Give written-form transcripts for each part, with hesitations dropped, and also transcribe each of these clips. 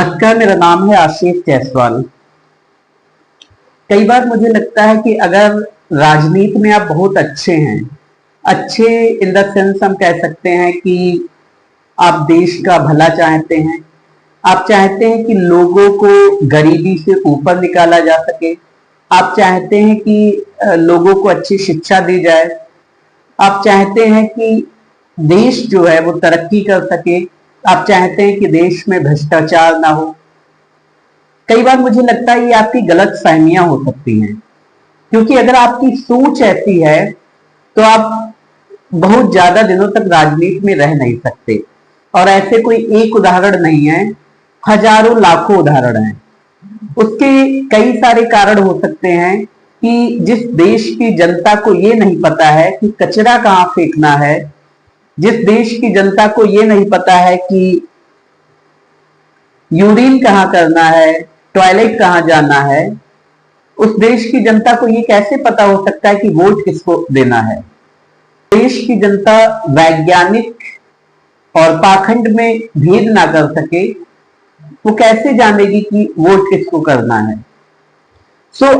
नमस्कार, मेरा नाम है आशीष जायसवाल। कई बार मुझे लगता है कि अगर राजनीति में आप बहुत अच्छे हैं, अच्छे इन द सेंस हम कह सकते हैं कि आप देश का भला चाहते हैं, आप चाहते हैं कि लोगों को गरीबी से ऊपर निकाला जा सके, आप चाहते हैं कि लोगों को अच्छी शिक्षा दी जाए, आप चाहते हैं कि देश जो है वो तरक्की कर सके, आप चाहते हैं कि देश में भ्रष्टाचार ना हो। कई बार मुझे लगता है ये आपकी गलत फहमियां हो सकती हैं, क्योंकि अगर आपकी सोच ऐसी है तो आप बहुत ज्यादा दिनों तक राजनीति में रह नहीं सकते। और ऐसे कोई एक उदाहरण नहीं है, हजारों लाखों उदाहरण हैं। उसके कई सारे कारण हो सकते हैं कि जिस देश की जनता को ये नहीं पता है कि कचरा कहाँ फेंकना है, जिस देश की जनता को ये नहीं पता है कि यूरिन कहाँ करना है, टॉयलेट कहाँ जाना है, उस देश की जनता को ये कैसे पता हो सकता है कि वोट किसको देना है। देश की जनता वैज्ञानिक और पाखंड में भेद ना कर सके, वो कैसे जानेगी कि वोट किसको करना है।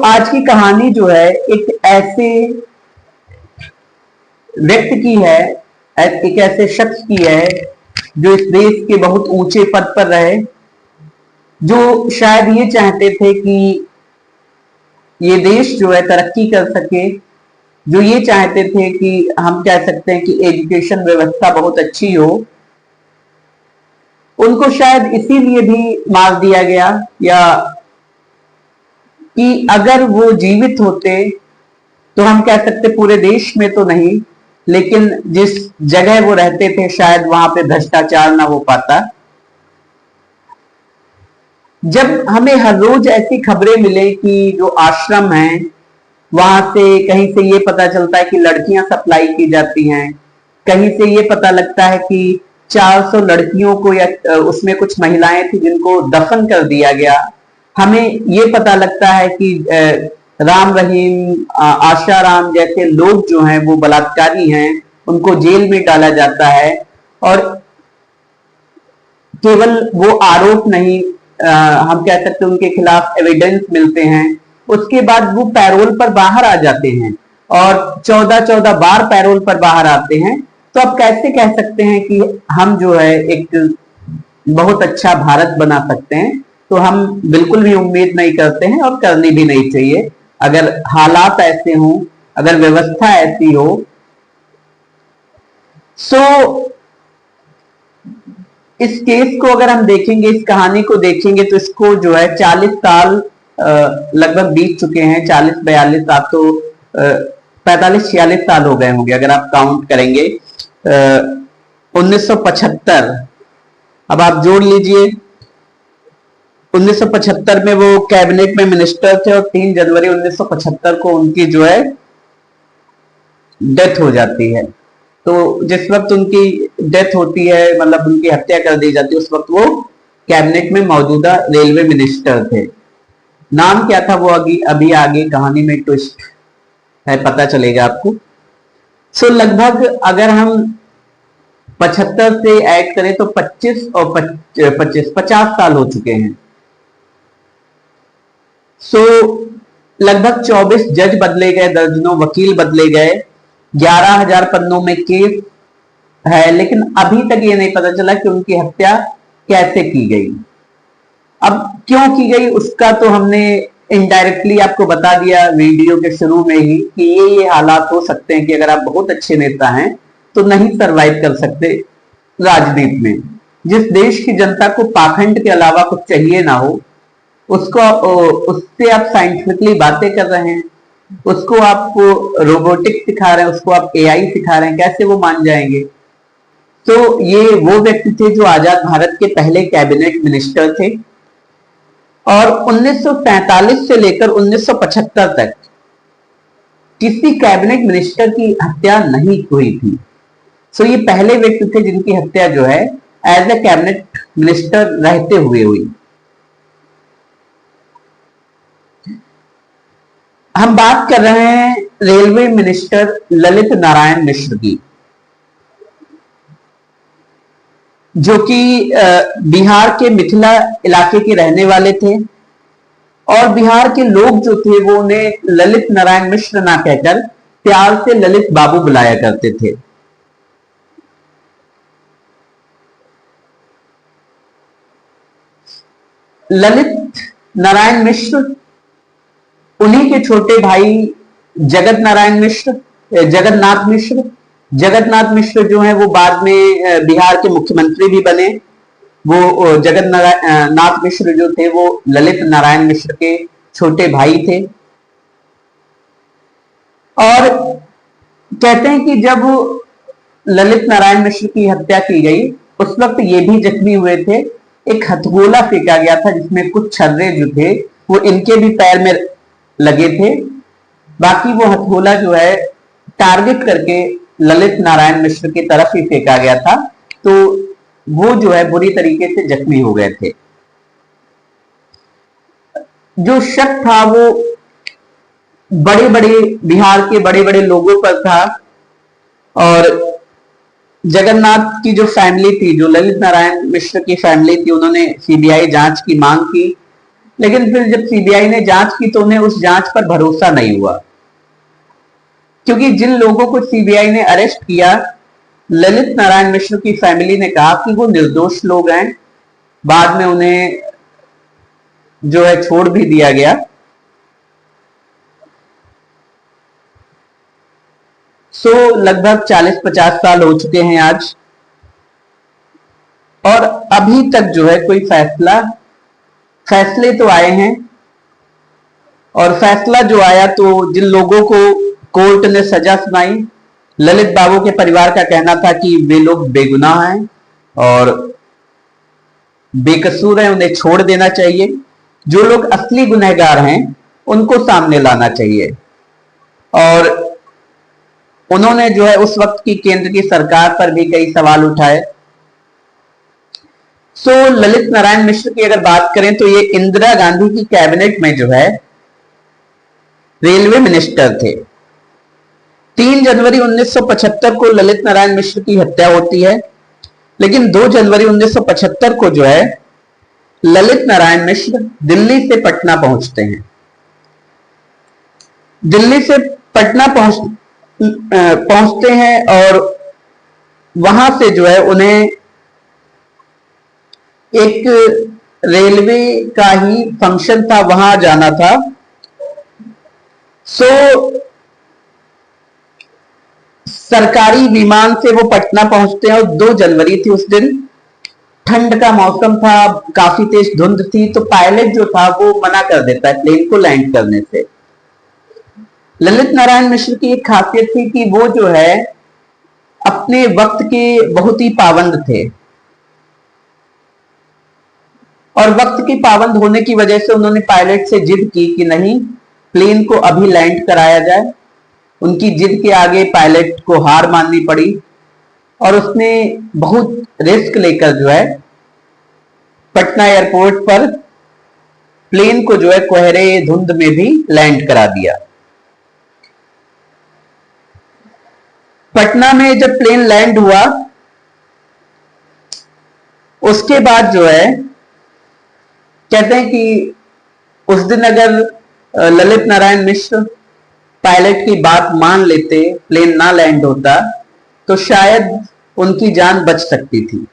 आज की कहानी जो है एक ऐसे व्यक्ति की है, एक ऐसे शख्स की है जो इस देश के बहुत ऊंचे पद पर रहे, जो शायद ये चाहते थे कि ये देश जो है तरक्की कर सके, जो ये चाहते थे कि हम कह सकते हैं कि एजुकेशन व्यवस्था बहुत अच्छी हो। उनको शायद इसीलिए भी मार दिया गया, या कि अगर वो जीवित होते तो हम कह सकते पूरे देश में तो नहीं, लेकिन जिस जगह वो रहते थे शायद वहां पे भ्रष्टाचार ना हो पाता। जब हमें हर रोज ऐसी खबरें मिले कि जो आश्रम हैं वहां से कहीं से ये पता चलता है कि लड़कियां सप्लाई की जाती हैं, कहीं से ये पता लगता है कि 400 लड़कियों को या उसमें कुछ महिलाएं थी जिनको दफन कर दिया गया, हमें ये पता लगता है कि राम रहीम, आशाराम जैसे लोग जो हैं वो बलात्कारी हैं, उनको जेल में डाला जाता है। और केवल वो आरोप नहीं, हम कह सकते हैं उनके खिलाफ एविडेंस मिलते हैं, उसके बाद वो पैरोल पर बाहर आ जाते हैं और 14-14 बार पैरोल पर बाहर आते हैं। तो आप कैसे कह सकते हैं कि हम जो है एक बहुत अच्छा भारत बना सकते हैं? तो हम बिल्कुल भी उम्मीद नहीं करते हैं और करनी भी नहीं चाहिए। अगर हालात ऐसे हों, अगर व्यवस्था ऐसी हो, सो इस केस को अगर हम देखेंगे, इस कहानी को देखेंगे तो इसको जो है 40 साल लगभग बीत चुके हैं। 40-42 आप तो 45-46 साल हो गए होंगे अगर आप काउंट करेंगे। 1975, अब आप जोड़ लीजिए, 1975 में वो कैबिनेट में मिनिस्टर थे और 3 जनवरी 1975 को उनकी जो है डेथ हो जाती है। तो जिस वक्त उनकी डेथ होती है, मतलब उनकी हत्या कर दी जाती है, उस वक्त वो कैबिनेट में मौजूदा रेलवे मिनिस्टर थे। नाम क्या था वो अभी आगे कहानी में ट्विस्ट है, पता चलेगा आपको। लगभग अगर हम 75 से ऐड करें तो 25 और 50 साल हो चुके हैं। लगभग 24 जज बदले गए, दर्जनों वकील बदले गए, 11,000 पन्नों में केस है, लेकिन अभी तक ये नहीं पता चला कि उनकी हत्या कैसे की गई। अब क्यों की गई उसका तो हमने इनडायरेक्टली आपको बता दिया वीडियो के शुरू में ही कि ये हालात हो सकते हैं कि अगर आप बहुत अच्छे नेता हैं तो नहीं सरवाइव कर सकते राजनीति में। जिस देश की जनता को पाखंड के अलावा कुछ चाहिए ना हो, उसको उससे आप साइंटिफिकली बातें कर रहे हैं, उसको आप रोबोटिक्स सिखा रहे हैं, उसको आप एआई सिखा रहे हैं, कैसे वो मान जाएंगे? तो ये वो व्यक्ति थे जो आजाद भारत के पहले कैबिनेट मिनिस्टर थे और 1947 से लेकर 1975 तक किसी कैबिनेट मिनिस्टर की हत्या नहीं हुई थी। ये पहले व्यक्ति थे जिनकी हत्या जो है एज ए कैबिनेट मिनिस्टर रहते हुए हुई। हम बात कर रहे हैं रेलवे मिनिस्टर ललित नारायण मिश्र की। जो कि बिहार के मिथिला इलाके के रहने वाले थे, और बिहार के लोग जो थे वो उन्हें ललित नारायण मिश्र ना कहकर प्यार से ललित बाबू बुलाया करते थे। ललित नारायण मिश्र उन्हीं के छोटे भाई जगन्नाथ मिश्र जगन्नाथ मिश्र जो है वो बाद में बिहार के मुख्यमंत्री भी बने। वो जगन्नाथ मिश्र जो थे वो ललित नारायण मिश्र के छोटे भाई थे। और कहते हैं कि जब ललित नारायण मिश्र की हत्या की गई उस वक्त ये भी जख्मी हुए थे। एक हथगोला फेंका गया था जिसमें कुछ छर्रे जो थे वो इनके भी पैर में लगे थे। बाकी वो हथगोला जो है टारगेट करके ललित नारायण मिश्र की तरफ ही फेंका गया था, तो वो जो है बुरी तरीके से जख्मी हो गए थे। जो शक था वो बड़े बड़े बिहार के बड़े बड़े लोगों पर था, और जगन्नाथ की जो फैमिली थी, जो ललित नारायण मिश्र की फैमिली थी, उन्होंने सीबीआई जांच की मांग की। लेकिन फिर जब सीबीआई ने जांच की तो उन्हें उस जांच पर भरोसा नहीं हुआ, क्योंकि जिन लोगों को सीबीआई ने अरेस्ट किया, ललित नारायण मिश्र की फैमिली ने कहा कि वो निर्दोष लोग हैं। बाद में उन्हें जो है छोड़ भी दिया गया। लगभग 40-50 साल हो चुके हैं आज, और अभी तक जो है कोई फैसले तो आए हैं, और फैसला जो आया तो जिन लोगों को कोर्ट ने सजा सुनाई, ललित बाबू के परिवार का कहना था कि वे लोग बेगुनाह हैं और बेकसूर हैं, उन्हें छोड़ देना चाहिए। जो लोग असली गुनहगार हैं उनको सामने लाना चाहिए। और उन्होंने जो है उस वक्त की केंद्र की सरकार पर भी कई सवाल उठाए। ललित नारायण मिश्र की अगर बात करें तो ये इंदिरा गांधी की कैबिनेट में जो है रेलवे मिनिस्टर थे। 3 जनवरी 1975 को ललित नारायण मिश्र की हत्या होती है, लेकिन 2 जनवरी 1975 को जो है ललित नारायण मिश्र दिल्ली से पटना पहुंचते हैं। दिल्ली से पटना पहुंचते हैं और वहां से जो है उन्हें एक रेलवे का ही फंक्शन था, वहां जाना था। सरकारी विमान से वो पटना पहुंचते हैं, और 2 जनवरी थी उस दिन, ठंड का मौसम था, काफी तेज धुंध थी, तो पायलट जो था वो मना कर देता है प्लेन को लैंड करने से। ललित नारायण मिश्र की एक खासियत थी कि वो जो है अपने वक्त के बहुत ही पाबंद थे, और वक्त की पाबंद होने की वजह से उन्होंने पायलट से जिद की कि नहीं, प्लेन को अभी लैंड कराया जाए। उनकी जिद के आगे पायलट को हार माननी पड़ी, और उसने बहुत रिस्क लेकर जो है पटना एयरपोर्ट पर प्लेन को जो है कोहरे धुंध में भी लैंड करा दिया। पटना में जब प्लेन लैंड हुआ उसके बाद जो है कहते हैं कि उस दिन अगर ललित नारायण मिश्र पायलट की बात मान लेते, प्लेन ना लैंड होता, तो शायद उनकी जान बच सकती थी।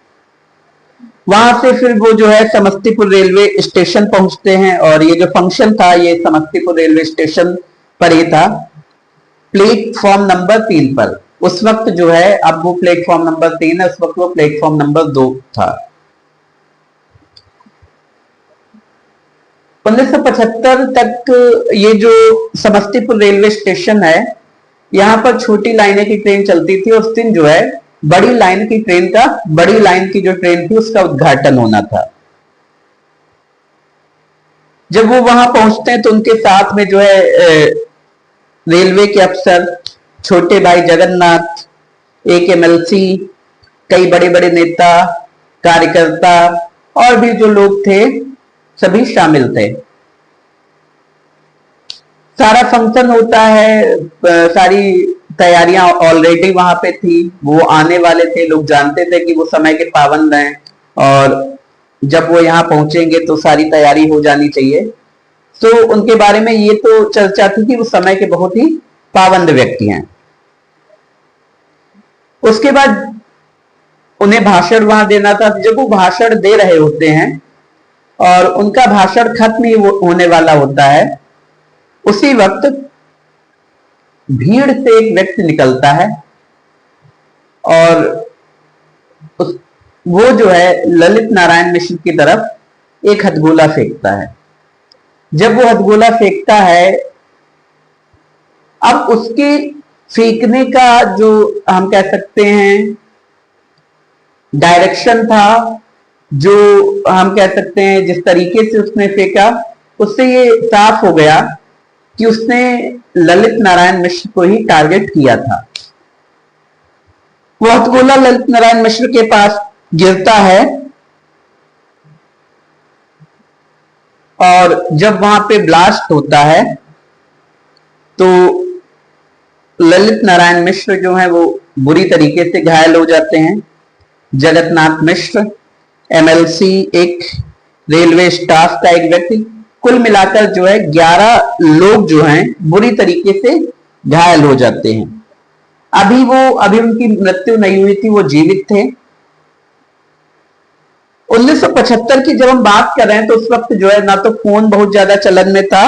वहां से फिर वो जो है समस्तीपुर रेलवे स्टेशन पहुंचते हैं, और ये जो फंक्शन था ये समस्तीपुर रेलवे स्टेशन पर ही था, प्लेटफॉर्म नंबर 3 पर। उस वक्त जो है, अब वो प्लेटफॉर्म नंबर 3 है, उस वक्त वो प्लेटफॉर्म नंबर 2 था। 1975 तक ये जो समस्तीपुर रेलवे स्टेशन है, यहां पर छोटी लाइनें की ट्रेन चलती थी। उस दिन जो है बड़ी लाइन की जो ट्रेन थी उसका उद्घाटन होना था। जब वो वहां पहुंचते हैं तो उनके साथ में जो है रेलवे के अफसर, छोटे भाई जगन्नाथ, एक एमएलसी, कई बड़े बड़े नेता, कार्यकर्ता और भी जो लोग थे सभी शामिल थे। सारा फंक्शन होता है, सारी तैयारियां ऑलरेडी वहां पे थी, वो आने वाले थे, लोग जानते थे कि वो समय के पाबंद हैं और जब वो यहाँ पहुंचेंगे तो सारी तैयारी हो जानी चाहिए। तो उनके बारे में ये तो चर्चा थी कि वो समय के बहुत ही पाबंद व्यक्ति हैं। उसके बाद उन्हें भाषण वहां देना था। जब वो भाषण दे रहे होते हैं और उनका भाषण खत्म ही होने वाला होता है, उसी वक्त भीड़ से एक व्यक्ति निकलता है और वो जो है ललित नारायण मिश्र की तरफ एक हथगोला फेंकता है। जब वो हथगोला फेंकता है, अब उसके फेंकने का जो हम कह सकते हैं डायरेक्शन था, जो हम कह सकते हैं जिस तरीके से उसने फेंका, उससे ये साफ हो गया कि उसने ललित नारायण मिश्र को ही टारगेट किया था। वो हथगोला ललित नारायण मिश्र के पास गिरता है और जब वहां पे ब्लास्ट होता है तो ललित नारायण मिश्र जो है वो बुरी तरीके से घायल हो जाते हैं। जगन्नाथ मिश्र एमएलसी, एक रेलवे स्टाफ का एक व्यक्ति, कुल मिलाकर जो है 11 लोग जो हैं बुरी तरीके से घायल हो जाते हैं। अभी उनकी मृत्यु नहीं हुई थी, वो जीवित थे। 1975 की जब हम बात कर रहे हैं तो उस वक्त जो है ना तो फोन बहुत ज्यादा चलन में था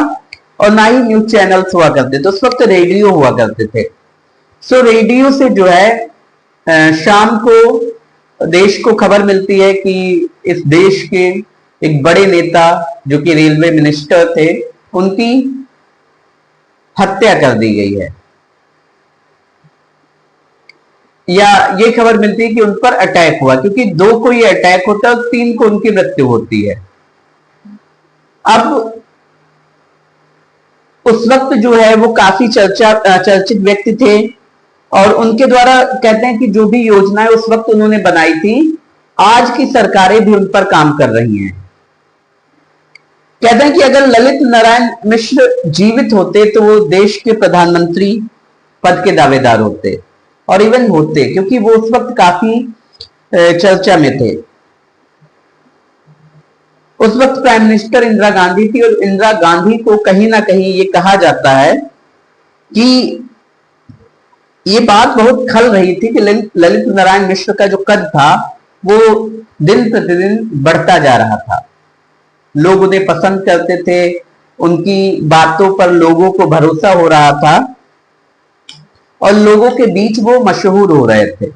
और ना ही न्यूज चैनल्स हुआ करते थे, उस वक्त रेडियो हुआ करते थे। सो रेडियो से जो है शाम को देश को खबर मिलती है कि इस देश के एक बड़े नेता जो कि रेलवे मिनिस्टर थे, उनकी हत्या कर दी गई है, या ये खबर मिलती है कि उन पर अटैक हुआ, क्योंकि 2 को ये अटैक होता है और 3 को उनकी मृत्यु होती है। अब उस वक्त जो है वो काफी चर्चित व्यक्ति थे और उनके द्वारा कहते हैं कि जो भी योजनाएं उस वक्त उन्होंने बनाई थी, आज की सरकारें भी उन पर काम कर रही हैं। कहते हैं कि अगर ललित नारायण मिश्र जीवित होते तो वो देश के प्रधानमंत्री पद के दावेदार होते और इवन होते, क्योंकि वो उस वक्त काफी चर्चा में थे। उस वक्त प्राइम मिनिस्टर इंदिरा गांधी थी और इंदिरा गांधी को कहीं ना कहीं ये कहा जाता है कि ये बात बहुत खल रही थी कि ललित नारायण मिश्र का जो कद था वो दिन प्रतिदिन बढ़ता जा रहा था। लोग उन्हें पसंद करते थे, उनकी बातों पर लोगों को भरोसा हो रहा था और लोगों के बीच वो मशहूर हो रहे थे।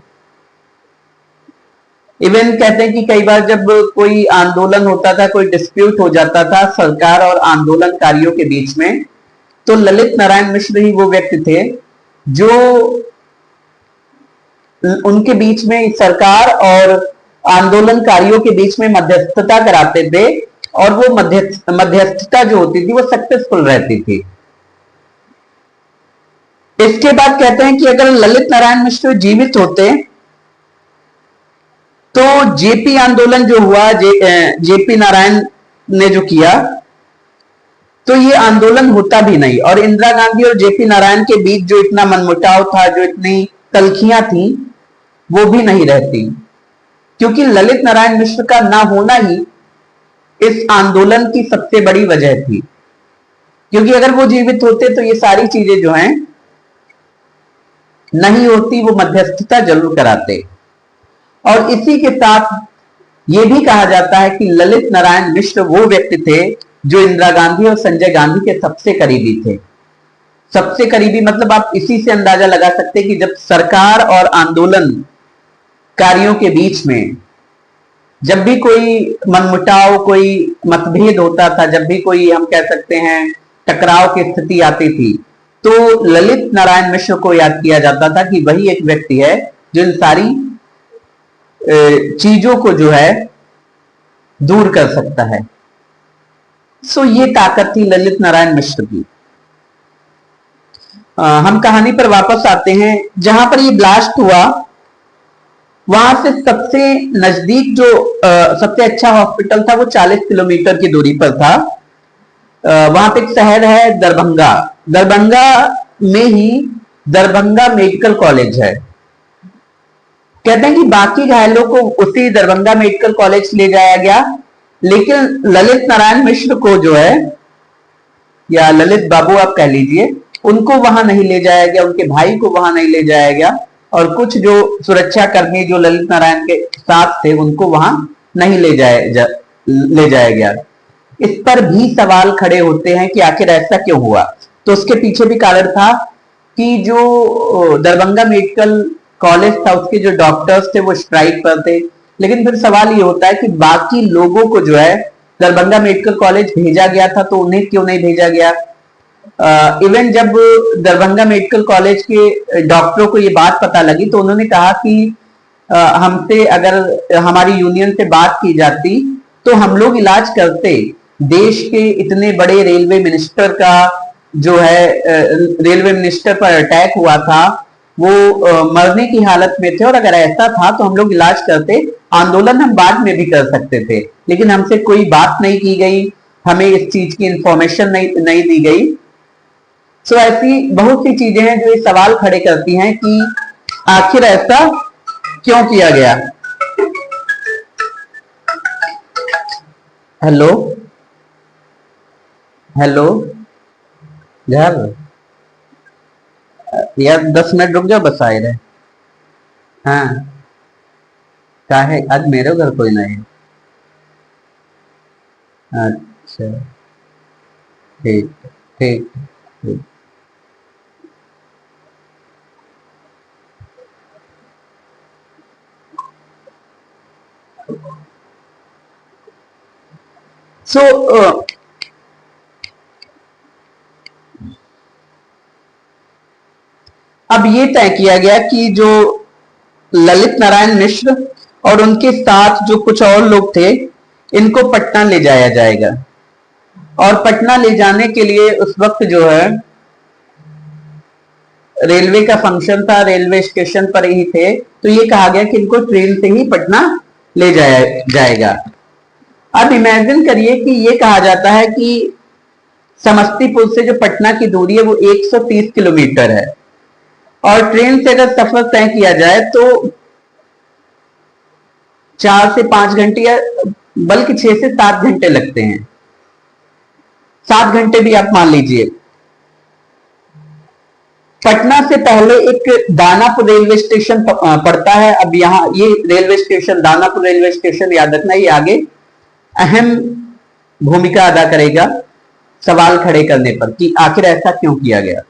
इवन कहते हैं कि कई बार जब कोई आंदोलन होता था, कोई डिस्प्यूट हो जाता था सरकार और आंदोलनकारियों के बीच में, तो ललित नारायण मिश्र ही वो व्यक्ति थे जो उनके बीच में, सरकार और आंदोलनकारियों के बीच में मध्यस्थता कराते थे और वो मध्यस्थता जो होती थी वो सक्सेसफुल रहती थी। इसके बाद कहते हैं कि अगर ललित नारायण मिश्र जीवित होते तो जेपी आंदोलन जो हुआ, जेपी नारायण ने जो किया, तो ये आंदोलन होता भी नहीं और इंदिरा गांधी और जेपी नारायण के बीच जो इतना मनमुटाव था, जो इतनी तलखियां थी, वो भी नहीं रहती, क्योंकि ललित नारायण मिश्र का ना होना ही इस आंदोलन की सबसे बड़ी वजह थी। क्योंकि अगर वो जीवित होते तो ये सारी चीजें जो हैं नहीं होती, वो मध्यस्थता जरूर कराते। और इसी के साथ ये भी कहा जाता है कि ललित नारायण मिश्र वो व्यक्ति थे जो इंदिरा गांधी और संजय गांधी के सबसे करीबी थे। सबसे करीबी मतलब आप इसी से अंदाजा लगा सकते हैं कि जब सरकार और आंदोलनकारियों के बीच में जब भी कोई मनमुटाव, कोई मतभेद होता था, जब भी कोई हम कह सकते हैं टकराव की स्थिति आती थी, तो ललित नारायण मिश्र को याद किया जाता था कि वही एक व्यक्ति है जो इन सारी चीजों को जो है दूर कर सकता है। सो ये ताकत थी ललित नारायण मिश्र की। हम कहानी पर वापस आते हैं। जहां पर ये ब्लास्ट हुआ वहां से सबसे नजदीक जो सबसे अच्छा हॉस्पिटल था वो 40 किलोमीटर की दूरी पर था। वहां पे एक शहर है दरभंगा। दरभंगा में ही दरभंगा मेडिकल कॉलेज है। कहते हैं कि बाकी घायलों को उसी दरभंगा मेडिकल कॉलेज ले जाया गया, लेकिन ललित नारायण मिश्र को जो है, या ललित बाबू आप कह लीजिए, उनको वहां नहीं ले जाया गया, उनके भाई को वहां नहीं ले जाया गया, और कुछ जो सुरक्षा कर्मी जो ललित नारायण के साथ थे उनको वहां नहीं ले जाया गया। इस पर भी सवाल खड़े होते हैं कि आखिर ऐसा क्यों हुआ। तो उसके पीछे भी कारण था कि जो दरभंगा मेडिकल कॉलेज था उसके जो डॉक्टर्स थे वो स्ट्राइक पर थे। लेकिन फिर सवाल ये होता है कि बाकी लोगों को जो है दरभंगा मेडिकल कॉलेज भेजा गया था, तो उन्हें क्यों नहीं भेजा गया। इवन जब दरभंगा मेडिकल कॉलेज के डॉक्टरों को ये बात पता लगी तो उन्होंने कहा कि हमसे अगर हमारी यूनियन से बात की जाती तो हम लोग इलाज करते। देश के इतने बड़े रेलवे मिनिस्टर का जो है रेलवे मिनिस्टर पर अटैक हुआ था, वो मरने की हालत में थे, और अगर ऐसा था तो हम लोग इलाज करते, आंदोलन हम बाद में भी कर सकते थे, लेकिन हमसे कोई बात नहीं की गई, हमें इस चीज की इंफॉर्मेशन नहीं दी गई। सो ऐसी बहुत सी चीजें हैं जो ये सवाल खड़े करती हैं कि आखिर ऐसा क्यों किया गया। हेलो हेलो यार 10 मिनट रुक जाओ, बस आए रहे। हाँ क्या है, आज मेरे घर कोई नहीं। अच्छा ठीक ठीक ठीक। सो अब ये तय किया गया कि जो ललित नारायण मिश्र और उनके साथ जो कुछ और लोग थे इनको पटना ले जाया जाएगा, और पटना ले जाने के लिए उस वक्त जो है रेलवे का फंक्शन था, रेलवे स्टेशन पर ही थे, तो ये कहा गया कि इनको ट्रेन से ही पटना ले जाया जाएगा। अब इमेजिन करिए कि ये कहा जाता है कि समस्तीपुर से जो पटना की दूरी है वो 130 किलोमीटर है, और ट्रेन से अगर सफर तय किया जाए तो 4 से 5 घंटे या बल्कि 6 से 7 घंटे लगते हैं, 7 घंटे भी आप मान लीजिए। पटना से पहले एक दानापुर रेलवे स्टेशन पड़ता है। अब यहाँ ये railway station, Danapur railway station, याद रखना, ये आगे अहम भूमिका अदा करेगा सवाल खड़े करने पर कि आखिर ऐसा क्यों किया गया।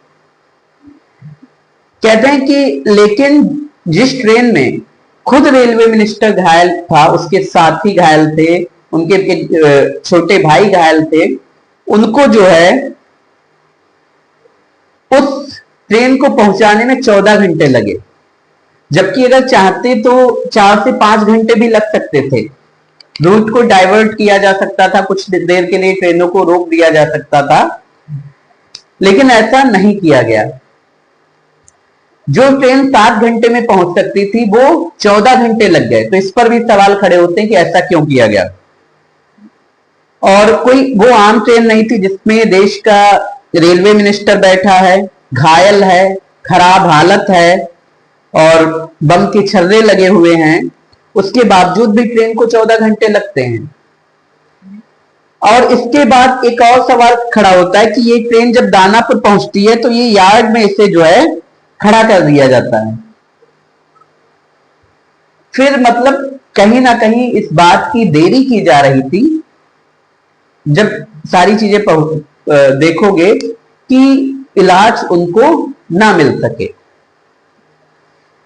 कहते हैं कि लेकिन जिस ट्रेन में खुद रेलवे मिनिस्टर घायल था, उसके साथी घायल थे, उनके छोटे भाई घायल थे, उनको जो है उस ट्रेन को पहुंचाने में 14 घंटे लगे, जबकि अगर चाहते तो 4 से 5 घंटे भी लग सकते थे। रूट को डाइवर्ट किया जा सकता था, कुछ देर के लिए ट्रेनों को रोक दिया जा सकता था, लेकिन ऐसा नहीं किया गया। जो ट्रेन 7 घंटे में पहुंच सकती थी वो 14 घंटे लग गए। तो इस पर भी सवाल खड़े होते हैं कि ऐसा क्यों किया गया। और कोई वो आम ट्रेन नहीं थी जिसमें देश का रेलवे मिनिस्टर बैठा है, घायल है, खराब हालत है और बम के छर्रे लगे हुए हैं, उसके बावजूद भी ट्रेन को 14 घंटे लगते हैं। और इसके बाद एक और सवाल खड़ा होता है कि ये ट्रेन जब दानापुर पहुंचती है तो ये यार्ड में इसे जो है खड़ा कर दिया जाता है। फिर मतलब कहीं ना कहीं इस बात की देरी की जा रही थी। जब सारी चीजें देखोगे कि इलाज उनको ना मिल सके।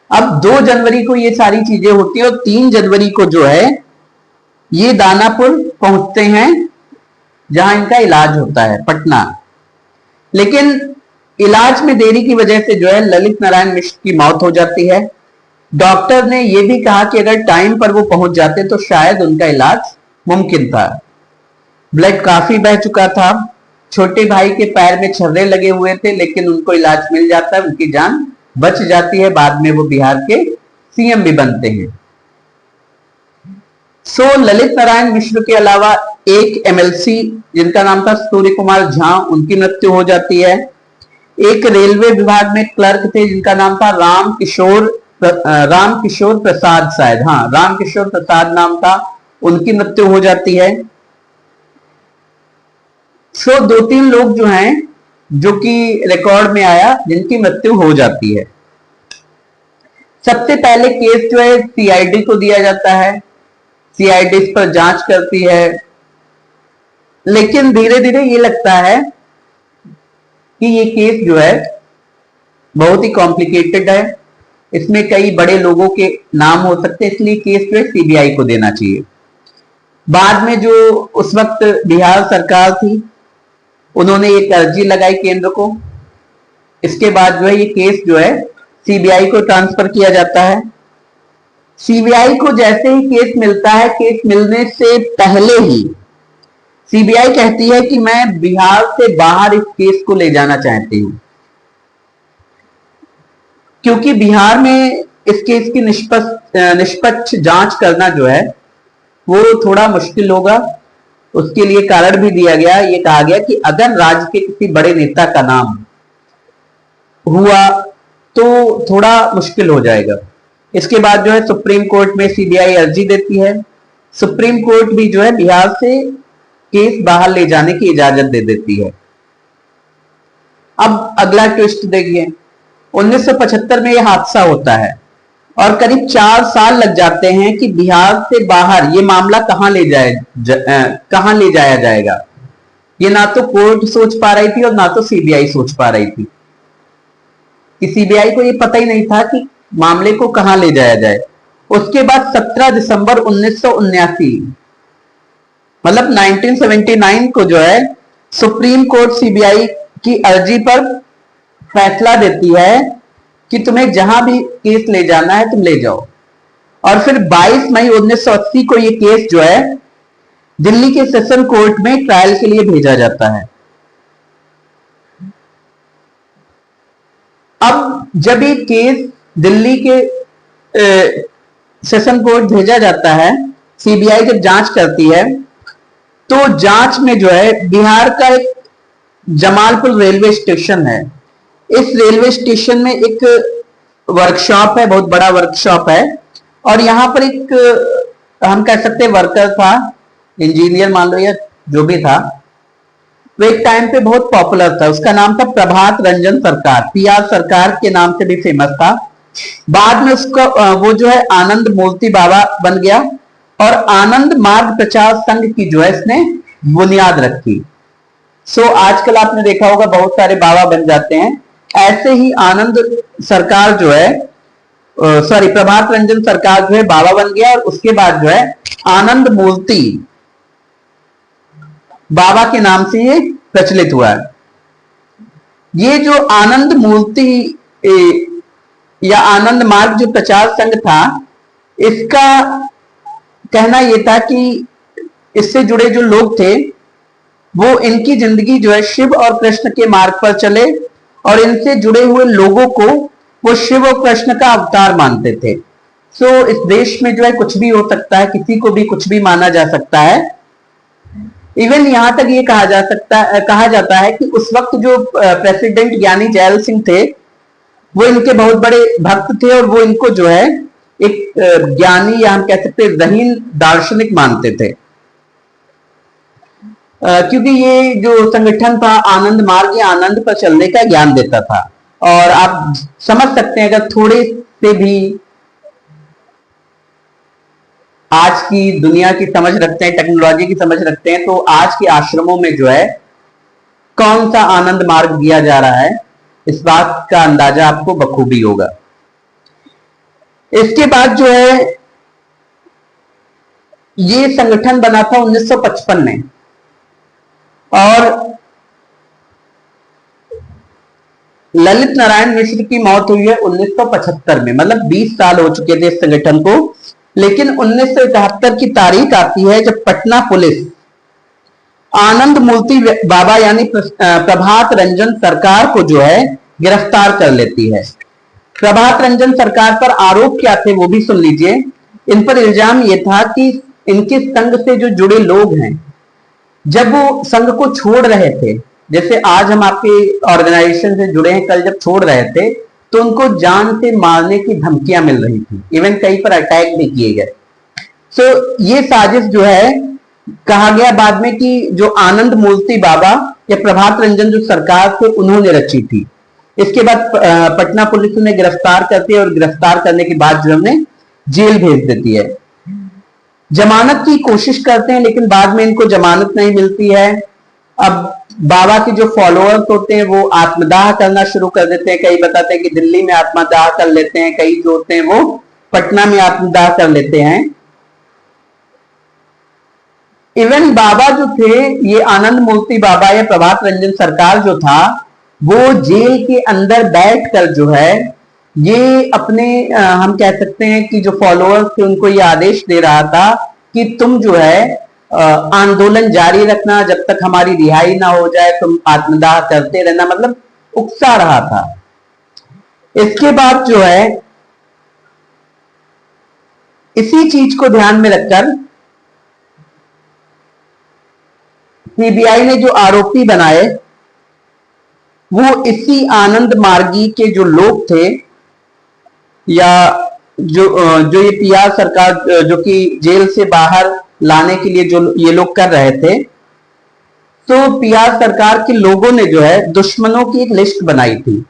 अब 2 जनवरी को ये सारी चीजें होती है और 3 जनवरी को जो है ये दानापुर पहुंचते हैं जहां इनका इलाज होता है, पटना। लेकिन इलाज में देरी की वजह से जो है ललित नारायण मिश्र की मौत हो जाती है। डॉक्टर ने यह भी कहा कि अगर टाइम पर वो पहुंच जाते तो शायद उनका इलाज मुमकिन था। ब्लड काफी बह चुका था, छोटे भाई के पैर में छर्रे लगे हुए थे, लेकिन उनको इलाज मिल जाता है, उनकी जान बच जाती है। बाद में वो बिहार के सीएम भी बनते हैं। सो ललित नारायण मिश्र के अलावा एक एमएलसी जिनका नाम था सूर्य कुमार झा, उनकी मृत्यु हो जाती है। एक रेलवे विभाग में क्लर्क थे जिनका नाम था राम किशोर प्रसाद, शायद, हाँ, राम किशोर प्रसाद नाम था, उनकी मृत्यु हो जाती है। सो 2-3 लोग जो हैं, जो कि रिकॉर्ड में आया, जिनकी मृत्यु हो जाती है। सबसे पहले केस जो है सीआईडी को दिया जाता है, सीआईडी इस पर जांच करती है, लेकिन धीरे धीरे ये लगता है कि ये केस जो है बहुत ही कॉम्प्लिकेटेड है, इसमें कई बड़े लोगों के नाम हो सकते हैं, इसलिए केस जो है सीबीआई को देना चाहिए। बाद में जो उस वक्त बिहार सरकार थी, उन्होंने एक अर्जी लगाई केंद्र को। इसके बाद जो है ये केस जो है सीबीआई को ट्रांसफर किया जाता है। सीबीआई को जैसे ही केस मिलता है, केस मिलने से पहले ही सीबीआई कहती है कि मैं बिहार से बाहर इस केस को ले जाना चाहती हूं, क्योंकि बिहार में इस केस की निष्पक्ष जांच करना जो है वो थोड़ा मुश्किल होगा। उसके लिए कारण भी दिया गया, ये कहा गया कि अगर राज्य के किसी बड़े नेता का नाम हुआ तो थोड़ा मुश्किल हो जाएगा। इसके बाद जो है सुप्रीम कोर्ट में सीबीआई अर्जी देती है। सुप्रीम कोर्ट भी जो है बिहार से केस बाहर ले जाने की इजाजत दे देती है। अब अगला ट्विस्ट देखिए, 1975 में यह हादसा होता है और करीब 4 साल लग जाते हैं कि बिहार से बाहर ये मामला कहां ले जाया जाएगा। ये ना तो कोर्ट सोच पा रही थी और ना तो सीबीआई सोच पा रही थी, कि सीबीआई को ये पता ही नहीं था कि मामले को कहां ले जाया जाए। उसके बाद 17 दिसंबर 1979, मतलब 1979 को जो है सुप्रीम कोर्ट सीबीआई की अर्जी पर फैसला देती है कि तुम्हें जहां भी केस ले जाना है तुम ले जाओ। और फिर 22 मई 1980 को ये केस जो है दिल्ली के सेशन कोर्ट में ट्रायल के लिए भेजा जाता है। अब जब ये केस दिल्ली के सेशन कोर्ट भेजा जाता है, सीबीआई जब जांच करती है, तो जांच में जो है बिहार का एक जमालपुर रेलवे स्टेशन है। इस रेलवे स्टेशन में एक वर्कशॉप है, बहुत बड़ा वर्कशॉप है, और यहां पर एक हम कह सकते हैं वर्कर था, इंजीनियर मान लो या जो भी था, वो एक टाइम पे बहुत पॉपुलर था। उसका नाम था प्रभात रंजन सरकार, पीआर सरकार के नाम से भी फेमस था। बाद में उसका वो जो है आनंद मूर्ति बाबा बन गया और आनंद मार्ग प्रचार संघ की जो है इसने बुनियाद रखी। सो आजकल आपने देखा होगा बहुत सारे बाबा बन जाते हैं, ऐसे ही आनंद सरकार जो है प्रभात रंजन सरकार जो है बाबा बन गया, और उसके बाद जो है आनंद मूर्ति बाबा के नाम से ये प्रचलित हुआ है। ये जो आनंद मूर्ति या आनंद मार्ग जो प्रचार संघ था, इसका कहना यह था कि इससे जुड़े जो लोग थे वो इनकी जिंदगी जो है शिव और कृष्ण के मार्ग पर चले, और इनसे जुड़े हुए लोगों को वो शिव और कृष्ण का अवतार मानते थे। सो इस देश में जो है कुछ भी हो सकता है, किसी को भी कुछ भी माना जा सकता है। इवन यहां तक ये कहा जाता है कि उस वक्त जो प्रेसिडेंट ज्ञानी जैल सिंह थे, वो इनके बहुत बड़े भक्त थे, और वो इनको जो है एक ज्ञानी या हम कह सकते हैं जहीन दार्शनिक मानते थे, क्योंकि ये जो संगठन था आनंद मार्ग या आनंद पर चलने का ज्ञान देता था। और आप समझ सकते हैं अगर थोड़े से भी आज की दुनिया की समझ रखते हैं, टेक्नोलॉजी की समझ रखते हैं, तो आज के आश्रमों में जो है कौन सा आनंद मार्ग दिया जा रहा है, इस बात का अंदाजा आपको बखूबी होगा। इसके बाद जो है ये संगठन बना था 1955 में, और ललित नारायण मिश्र की मौत हुई है 1975 में, मतलब 20 साल हो चुके थे इस संगठन को। लेकिन 1971 की तारीख आती है जब पटना पुलिस आनंद मूर्ति बाबा यानी प्रभात रंजन सरकार को जो है गिरफ्तार कर लेती है। प्रभात रंजन सरकार पर आरोप क्या थे वो भी सुन लीजिए। इन पर इल्जाम यह था कि इनके संघ से जो जुड़े लोग हैं, जब वो संघ को छोड़ रहे थे, जैसे आज हम आपके ऑर्गेनाइजेशन से जुड़े हैं, कल जब छोड़ रहे थे तो उनको जान से मारने की धमकियां मिल रही थी, इवन कहीं पर अटैक भी किए गए। सो ये साजिश जो है, कहा गया बाद में कि जो आनंद मूर्ति बाबा या प्रभात रंजन जो सरकार थे उन्होंने रची थी। इसके बाद पटना पुलिस उन्हें गिरफ्तार करती है और गिरफ्तार करने के बाद जो उन्हें जेल भेज देती है। जमानत की कोशिश करते हैं लेकिन बाद में इनको जमानत नहीं मिलती है। अब बाबा के जो फॉलोअर्स होते हैं वो आत्मदाह करना शुरू कर देते हैं। कई बताते हैं कि दिल्ली में आत्मदाह कर लेते हैं, कई जो होते हैं वो पटना में आत्मदाह कर लेते हैं। इवन बाबा जो थे, ये आनंद मूर्ति बाबा या प्रभात रंजन सरकार जो था, वो जेल के अंदर बैठकर जो है ये अपने हम कह सकते हैं कि जो फॉलोअर्स थे उनको ये आदेश दे रहा था कि तुम जो है आंदोलन जारी रखना, जब तक हमारी रिहाई ना हो जाए तुम आत्मदाह करते रहना, मतलब उकसा रहा था। इसके बाद जो है इसी चीज को ध्यान में रखकर सीबीआई ने जो आरोपी बनाए वो इसी आनंद मार्गी के जो लोग थे, या जो ये पीआर सरकार जो कि जेल से बाहर लाने के लिए जो ये लोग कर रहे थे, तो पीआर सरकार के लोगों ने जो है दुश्मनों की एक लिस्ट बनाई थी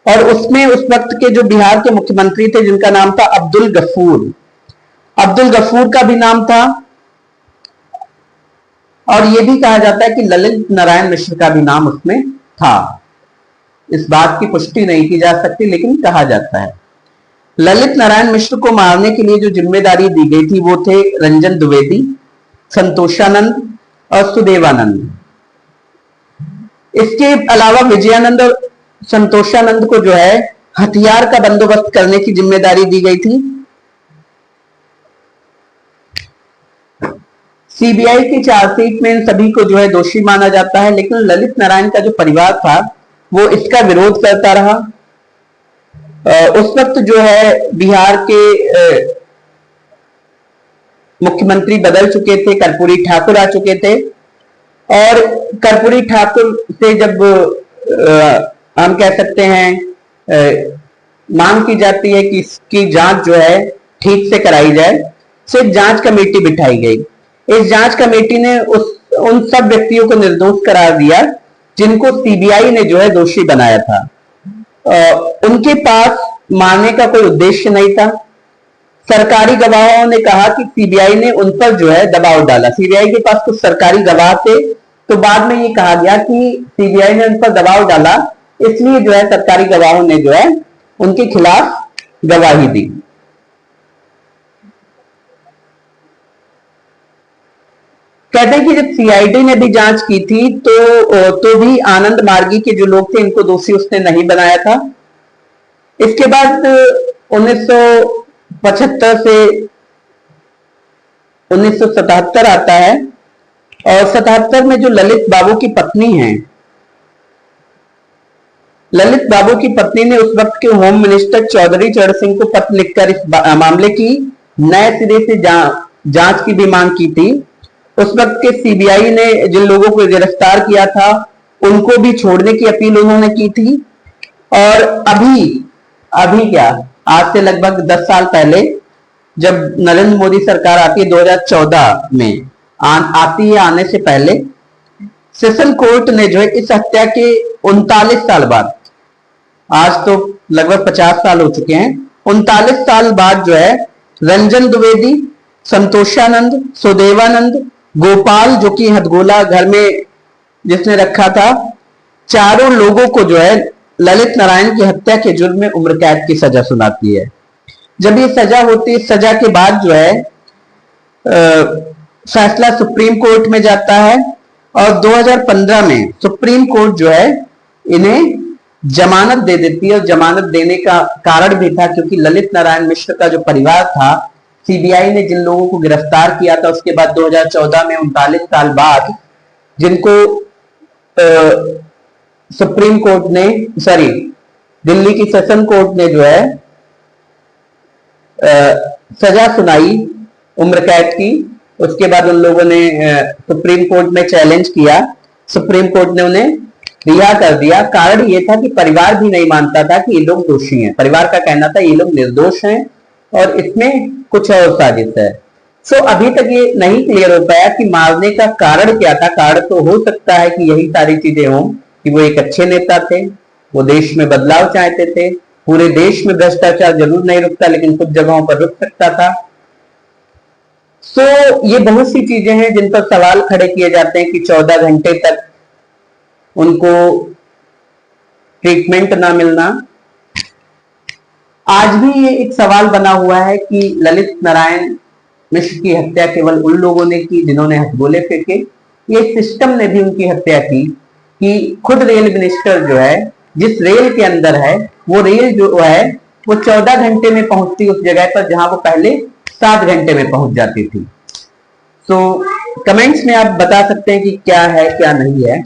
और उसमें उस वक्त के जो बिहार के मुख्यमंत्री थे जिनका नाम था अब्दुल गफूर का भी नाम था, और यह भी कहा जाता है कि ललित नारायण मिश्र का भी नाम उसमें था। इस बात की पुष्टि नहीं की जा सकती लेकिन कहा जाता है। ललित नारायण मिश्र को मारने के लिए जो जिम्मेदारी दी गई थी वो थे रंजन द्विवेदी, संतोषानंद और सुदेवानंद। इसके अलावा विजयानंद और संतोषानंद को जो है हथियार का बंदोबस्त करने की जिम्मेदारी दी गई थी। सीबीआई की चार्जशीट में इन सभी को जो है दोषी माना जाता है, लेकिन ललित नारायण का जो परिवार था वो इसका विरोध करता रहा। उस वक्त जो है बिहार के मुख्यमंत्री बदल चुके थे, कर्पूरी ठाकुर आ चुके थे, और कर्पूरी ठाकुर से जब हम कह सकते हैं मांग की जाती है कि इसकी जांच जो है ठीक से कराई जाए, सिर्फ जांच कमेटी बिठाई गई। इस जांच कमेटी ने उन सब व्यक्तियों को निर्दोष करार दिया जिनको सीबीआई ने जो है दोषी बनाया था। उनके पास मारने का कोई उद्देश्य नहीं था। सरकारी गवाहों ने कहा कि सीबीआई ने उन पर जो है दबाव डाला। सीबीआई के पास कुछ सरकारी गवाह थे, तो बाद में ये कहा गया कि सीबीआई ने उन पर दबाव डाला, इसलिए जो है सरकारी गवाहों ने जो है उनके खिलाफ गवाही दी। कहते हैं कि जब सीआईडी ने भी जांच की थी तो भी आनंद मार्गी के जो लोग थे इनको दोषी उसने नहीं बनाया था। इसके बाद 1975 से 1977 आता है, और 77 में जो ललित बाबू की पत्नी है, ललित बाबू की पत्नी ने उस वक्त के होम मिनिस्टर चौधरी चरण सिंह को पत्र लिखकर इस मामले की नए सिरे से जांच की भी मांग की थी। उस वक्त के सीबीआई ने जिन लोगों को गिरफ्तार किया था उनको भी छोड़ने की अपील उन्होंने की थी। और अभी क्या, आज से लगभग 10 साल पहले जब नरेंद्र मोदी सरकार आती है 2014 में आती है, आने से पहले सेशन कोर्ट ने जो है इस हत्या के 39 साल बाद, आज तो लगभग 50 साल हो चुके हैं, 39 साल बाद जो है रंजन द्विवेदी, संतोषानंद, सुदेवानंद, गोपाल जो कि हथगोला घर में जिसने रखा था, चारों लोगों को जो है ललित नारायण की हत्या के जुर्म में उम्र कैद की सजा सुनाती है। जब ये सजा होती है, सजा के बाद जो है फैसला सुप्रीम कोर्ट में जाता है, और 2015 में सुप्रीम कोर्ट जो है इन्हें जमानत दे देती है। और जमानत देने का कारण भी था क्योंकि ललित नारायण मिश्र का जो परिवार था, सीबीआई ने जिन लोगों को गिरफ्तार किया था उसके बाद 2014 में 39 साल बाद जिनको सुप्रीम कोर्ट ने दिल्ली की सेशन कोर्ट ने जो है सजा सुनाई उम्र कैद की, उसके बाद उन लोगों ने सुप्रीम कोर्ट में चैलेंज किया। सुप्रीम कोर्ट ने उन्हें रिहा कर दिया। कारण ये था कि परिवार भी नहीं मानता था कि ये लोग दोषी हैं। परिवार का कहना था ये लोग निर्दोष हैं और इसमें कुछ और साजिश है। सो अभी तक ये नहीं क्लियर हो पाया कि मारने का कारण क्या था। कारण तो हो सकता है कि यही सारी चीजें हों कि वो एक अच्छे नेता थे, वो देश में बदलाव चाहते थे, पूरे देश में भ्रष्टाचार जरूर नहीं रुकता लेकिन कुछ जगहों पर रुक सकता था। सो ये बहुत सी चीजें हैं जिन पर सवाल खड़े किए जाते हैं कि 14 घंटे तक उनको ट्रीटमेंट ना मिलना। आज भी ये एक सवाल बना हुआ है कि ललित नारायण मिश्र की हत्या केवल उन लोगों ने की जिन्होंने हथगोले फेंके, ये सिस्टम ने भी उनकी हत्या की कि खुद रेल मिनिस्टर जो है, जिस रेल के अंदर है, वो रेल जो है वो 14 घंटे में पहुंचती उस जगह पर जहां वो पहले 7 घंटे में पहुंच जाती थी। तो कमेंट्स में आप बता सकते हैं कि क्या है क्या नहीं है।